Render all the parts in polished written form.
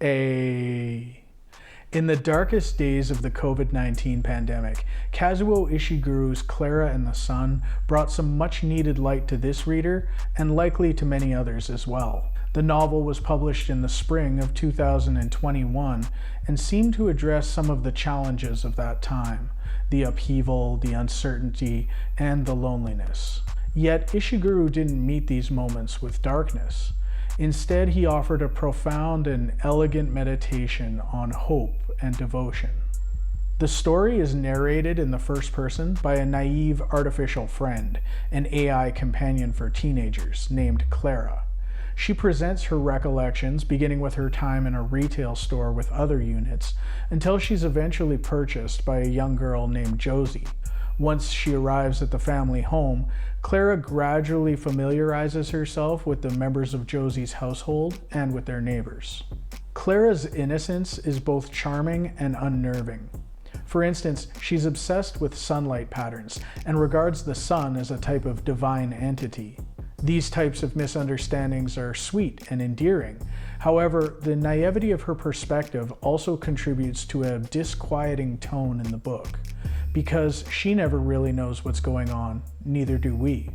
In the darkest days of the COVID-19 pandemic, Kazuo Ishiguro's Klara and the Sun brought some much-needed light to this reader, and likely to many others as well. The novel was published in the spring of 2021 and seemed to address some of the challenges of that time: the upheaval, the uncertainty, and the loneliness. Yet Ishiguro didn't meet these moments with darkness. Instead, he offered a profound and elegant meditation on hope and devotion. The story is narrated in the first person by a naive artificial friend, an AI companion for teenagers named Klara. She presents her recollections, beginning with her time in a retail store with other units, until she's eventually purchased by a young girl named Josie. Once she arrives at the family home, Klara gradually familiarizes herself with the members of Josie's household and with their neighbors. Klara's innocence is both charming and unnerving. For instance, she's obsessed with sunlight patterns and regards the sun as a type of divine entity. These types of misunderstandings are sweet and endearing. However, the naivety of her perspective also contributes to a disquieting tone in the book. Because she never really knows what's going on, neither do we.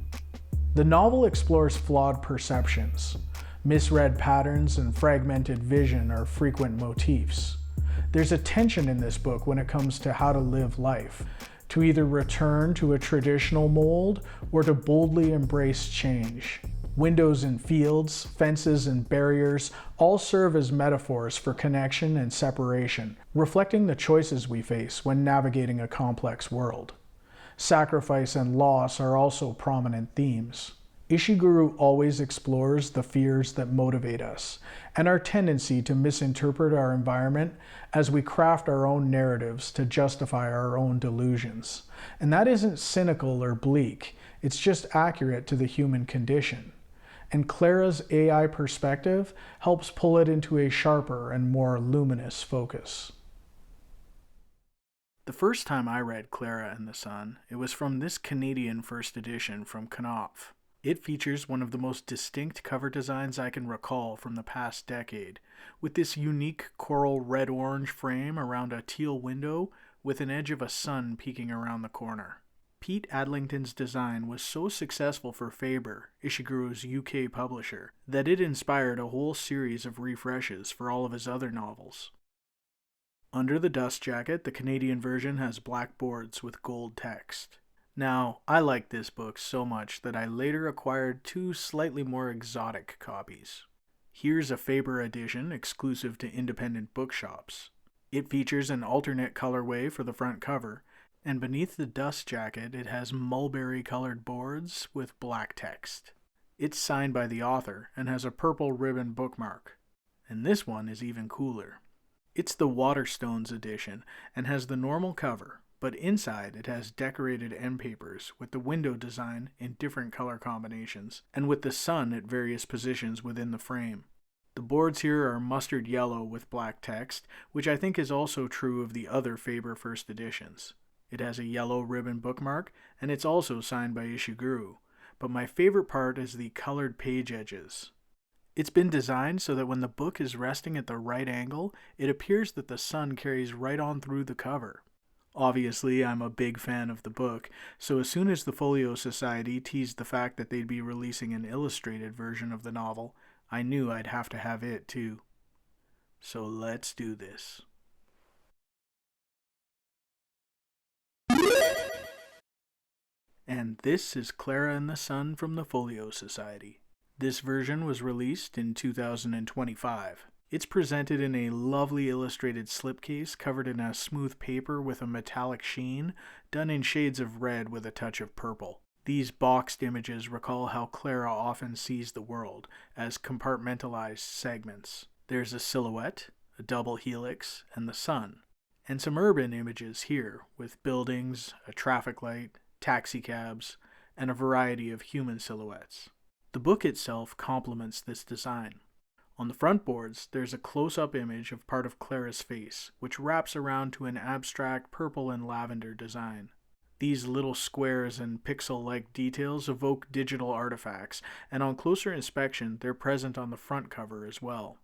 The novel explores flawed perceptions. Misread patterns and fragmented vision are frequent motifs. There's a tension in this book when it comes to how to live life, to either return to a traditional mold or to boldly embrace change. Windows and fields, fences and barriers all serve as metaphors for connection and separation, reflecting the choices we face when navigating a complex world. Sacrifice and loss are also prominent themes. Ishiguro always explores the fears that motivate us, and our tendency to misinterpret our environment as we craft our own narratives to justify our own delusions. And that isn't cynical or bleak, it's just accurate to the human condition. And Klara's AI perspective helps pull it into a sharper and more luminous focus. The first time I read Klara and the Sun, it was from this Canadian first edition from Knopf. It features one of the most distinct cover designs I can recall from the past decade, with this unique coral red-orange frame around a teal window with an edge of a sun peeking around the corner. Pete Adlington's design was so successful for Faber, Ishiguro's UK publisher, that it inspired a whole series of refreshes for all of his other novels. Under the dust jacket, the Canadian version has black boards with gold text. Now, I liked this book so much that I later acquired two slightly more exotic copies. Here's a Faber edition exclusive to independent bookshops. It features an alternate colorway for the front cover, and beneath the dust jacket it has mulberry-colored boards with black text. It's signed by the author and has a purple ribbon bookmark. And this one is even cooler. It's the Waterstones edition and has the normal cover, but inside it has decorated end papers with the window design in different color combinations, and with the sun at various positions within the frame. The boards here are mustard yellow with black text, which I think is also true of the other Faber first editions. It has a yellow ribbon bookmark, and it's also signed by Ishiguro, but my favorite part is the colored page edges. It's been designed so that when the book is resting at the right angle, it appears that the sun carries right on through the cover. Obviously, I'm a big fan of the book, so as soon as the Folio Society teased the fact that they'd be releasing an illustrated version of the novel, I knew I'd have to have it too. So let's do this. And this is Klara and the Sun from the Folio Society. This version was released in 2025. It's presented in a lovely illustrated slipcase covered in a smooth paper with a metallic sheen, done in shades of red with a touch of purple. These boxed images recall how Klara often sees the world, as compartmentalized segments. There's a silhouette, a double helix, and the sun. And some urban images here, with buildings, a traffic light, taxicabs, and a variety of human silhouettes. The book itself complements this design. On the front boards, there's a close-up image of part of Klara's face, which wraps around to an abstract purple and lavender design. These little squares and pixel-like details evoke digital artifacts, and on closer inspection, they're present on the front cover as well.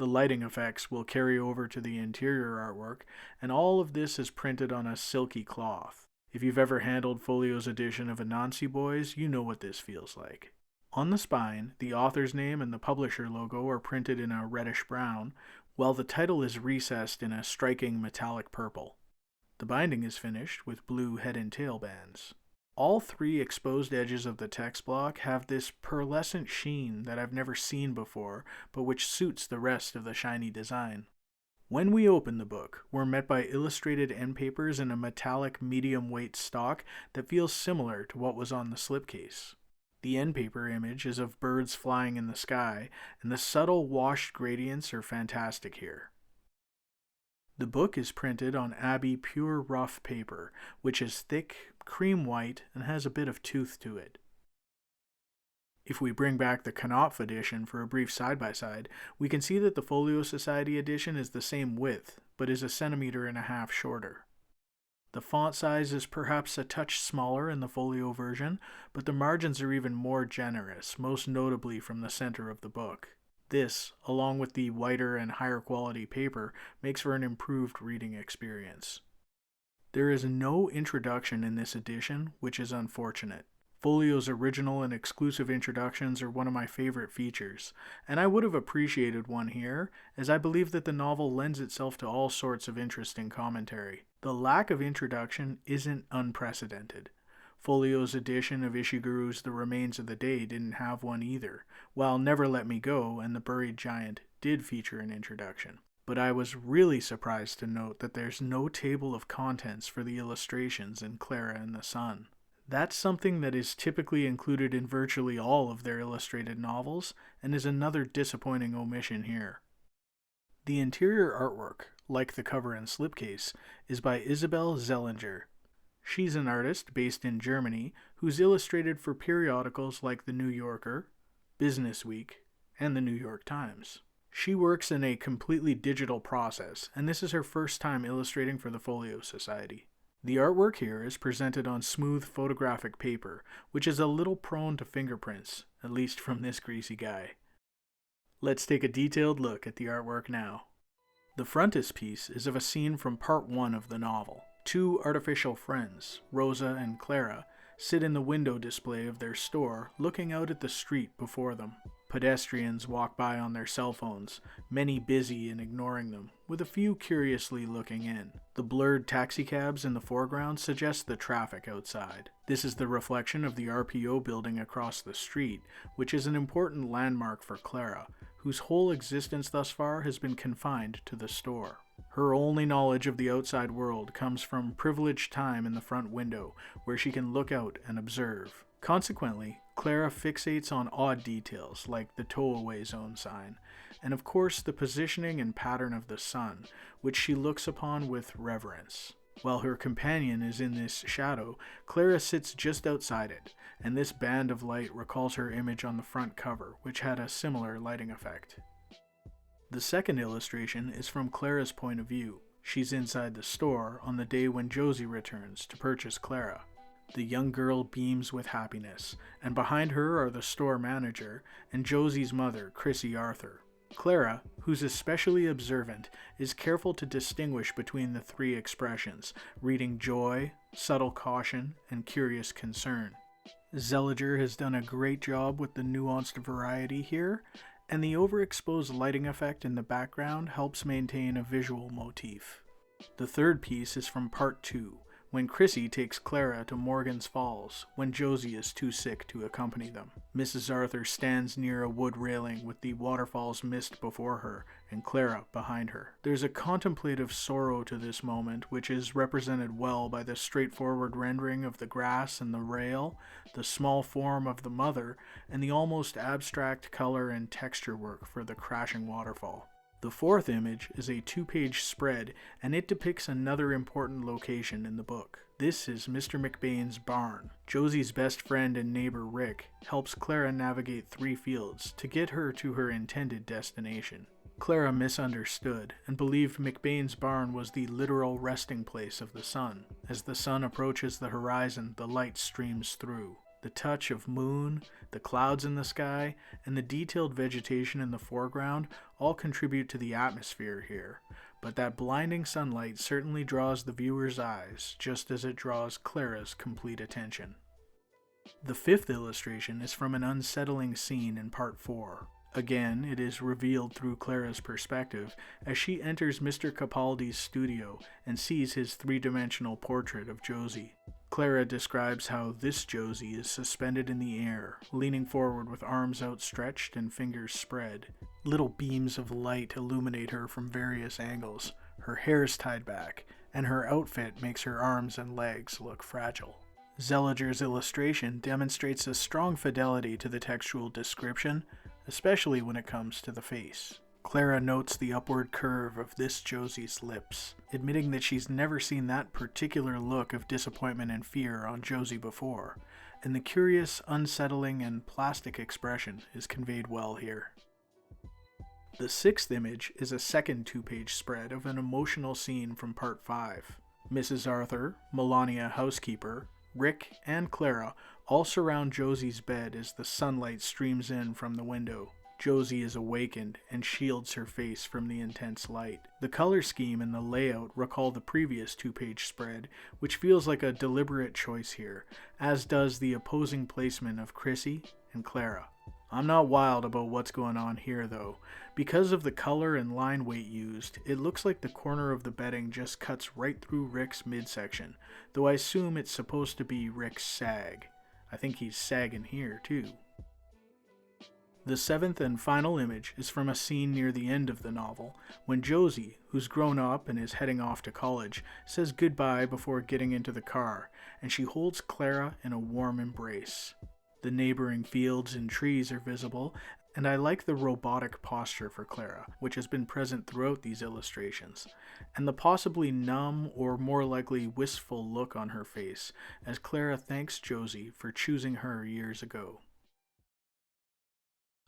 The lighting effects will carry over to the interior artwork, and all of this is printed on a silky cloth. If you've ever handled Folio's edition of Anansi Boys, you know what this feels like. On the spine, the author's name and the publisher logo are printed in a reddish brown, while the title is recessed in a striking metallic purple. The binding is finished with blue head and tail bands. All three exposed edges of the text block have this pearlescent sheen that I've never seen before, but which suits the rest of the shiny design. When we open the book, we're met by illustrated end papers in a metallic medium-weight stock that feels similar to what was on the slipcase. The end paper image is of birds flying in the sky, and the subtle washed gradients are fantastic here. The book is printed on Abbey pure rough paper, which is thick, cream white, and has a bit of tooth to it. If we bring back the Knopf edition for a brief side-by-side, we can see that the Folio Society edition is the same width, but is 1.5 centimeters shorter. The font size is perhaps a touch smaller in the Folio version, but the margins are even more generous, most notably from the center of the book. This, along with the whiter and higher quality paper, makes for an improved reading experience. There is no introduction in this edition, which is unfortunate. Folio's original and exclusive introductions are one of my favorite features, and I would have appreciated one here, as I believe that the novel lends itself to all sorts of interesting commentary. The lack of introduction isn't unprecedented. Folio's edition of Ishiguro's The Remains of the Day didn't have one either, while Never Let Me Go and The Buried Giant did feature an introduction. But I was really surprised to note that there's no table of contents for the illustrations in Klara and the Sun. That's something that is typically included in virtually all of their illustrated novels, and is another disappointing omission here. The interior artwork, like the cover and slipcase, is by Isabel Zellinger. She's an artist based in Germany who's illustrated for periodicals like The New Yorker, Business Week, and The New York Times. She works in a completely digital process, and this is her first time illustrating for the Folio Society. The artwork here is presented on smooth photographic paper, which is a little prone to fingerprints, at least from this greasy guy. Let's take a detailed look at the artwork now. The frontispiece is of a scene from part 1 of the novel. Two artificial friends, Rosa and Klara, sit in the window display of their store, looking out at the street before them. Pedestrians walk by on their cell phones, many busy and ignoring them, with a few curiously looking in. The blurred taxicabs in the foreground suggest the traffic outside. This is the reflection of the RPO building across the street, which is an important landmark for Klara, whose whole existence thus far has been confined to the store. Her only knowledge of the outside world comes from privileged time in the front window, where she can look out and observe. Consequently, Klara fixates on odd details like the tow-away zone sign, and of course the positioning and pattern of the sun, which she looks upon with reverence. While her companion is in this shadow, Klara sits just outside it, and this band of light recalls her image on the front cover, which had a similar lighting effect. The second illustration is from Klara's point of view. She's inside the store on the day when Josie returns to purchase Klara. The young girl beams with happiness, and behind her are the store manager and Josie's mother, Chrissy Arthur. Klara, who's especially observant, is careful to distinguish between the three expressions, reading joy, subtle caution, and curious concern. Zellinger has done a great job with the nuanced variety here, and the overexposed lighting effect in the background helps maintain a visual motif. The third piece is from part 2, when Chrissy takes Klara to Morgan's Falls, when Josie is too sick to accompany them. Mrs. Arthur stands near a wood railing with the waterfall's mist before her, and Klara behind her. There's a contemplative sorrow to this moment, which is represented well by the straightforward rendering of the grass and the rail, the small form of the mother, and the almost abstract color and texture work for the crashing waterfall. The fourth image is a 2-page spread, and it depicts another important location in the book. This is Mr. McBain's barn. Josie's best friend and neighbor Rick helps Klara navigate 3 fields to get her to her intended destination. Klara misunderstood and believed McBain's barn was the literal resting place of the sun. As the sun approaches the horizon, the light streams through. The touch of moon, the clouds in the sky, and the detailed vegetation in the foreground all contribute to the atmosphere here, but that blinding sunlight certainly draws the viewer's eyes, just as it draws Klara's complete attention. The fifth illustration is from an unsettling scene in part 4. Again, it is revealed through Klara's perspective as she enters Mr. Capaldi's studio and sees his three-dimensional portrait of Josie. Klara describes how this Josie is suspended in the air, leaning forward with arms outstretched and fingers spread. Little beams of light illuminate her from various angles, her hair's tied back, and her outfit makes her arms and legs look fragile. Zeliger's illustration demonstrates a strong fidelity to the textual description, especially when it comes to the face. Klara notes the upward curve of this Josie's lips, admitting that she's never seen that particular look of disappointment and fear on Josie before, and the curious, unsettling, and plastic expression is conveyed well here. The sixth image is a second two-page spread of an emotional scene from part 5. Mrs. Arthur, Melania housekeeper, Rick, and Klara all surround Josie's bed as the sunlight streams in from the window. Josie is awakened and shields her face from the intense light. The color scheme and the layout recall the previous two-page spread, which feels like a deliberate choice here, as does the opposing placement of Chrissy and Klara. I'm not wild about what's going on here though. Because of the color and line weight used, it looks like the corner of the bedding just cuts right through Rick's midsection, though I assume it's supposed to be Rick's sag. I think he's sagging here too. The seventh and final image is from a scene near the end of the novel, when Josie, who's grown up and is heading off to college, says goodbye before getting into the car, and she holds Klara in a warm embrace. The neighboring fields and trees are visible, and I like the robotic posture for Klara, which has been present throughout these illustrations, and the possibly numb or more likely wistful look on her face as Klara thanks Josie for choosing her years ago.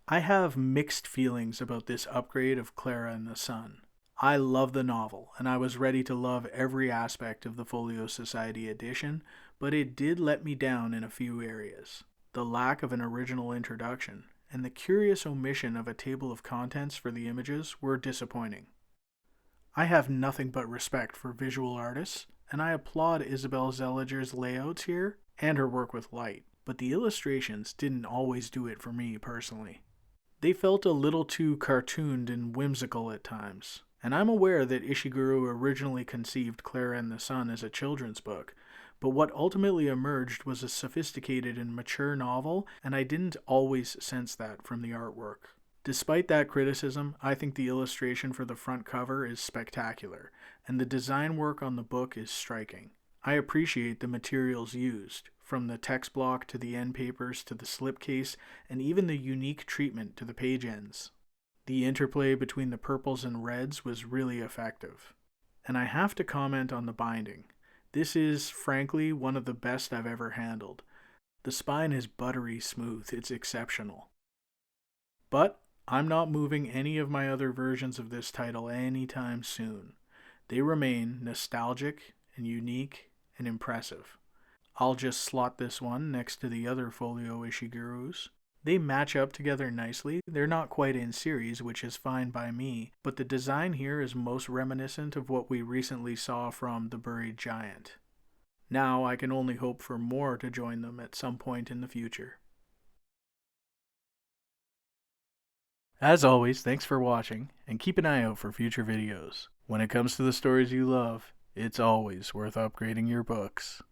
I have mixed feelings about this upgrade of Klara and the Sun. I love the novel, and I was ready to love every aspect of the Folio Society edition, but it did let me down in a few areas. The lack of an original introduction, and the curious omission of a table of contents for the images were disappointing. I have nothing but respect for visual artists, and I applaud Isabel Zeliger's layouts here and her work with light, but the illustrations didn't always do it for me personally. They felt a little too cartooned and whimsical at times, and I'm aware that Ishiguro originally conceived Klara and the Sun as a children's book, but what ultimately emerged was a sophisticated and mature novel, and I didn't always sense that from the artwork. Despite that criticism, I think the illustration for the front cover is spectacular, and the design work on the book is striking. I appreciate the materials used, from the text block to the end papers to the slipcase, and even the unique treatment to the page ends. The interplay between the purples and reds was really effective. And I have to comment on the binding. This is, frankly, one of the best I've ever handled. The spine is buttery smooth, it's exceptional. But I'm not moving any of my other versions of this title anytime soon. They remain nostalgic and unique and impressive. I'll just slot this one next to the other Folio Ishiguros. They match up together nicely. They're not quite in series, which is fine by me, but the design here is most reminiscent of what we recently saw from The Buried Giant. Now I can only hope for more to join them at some point in the future. As always, thanks for watching, and keep an eye out for future videos. When it comes to the stories you love, it's always worth upgrading your books.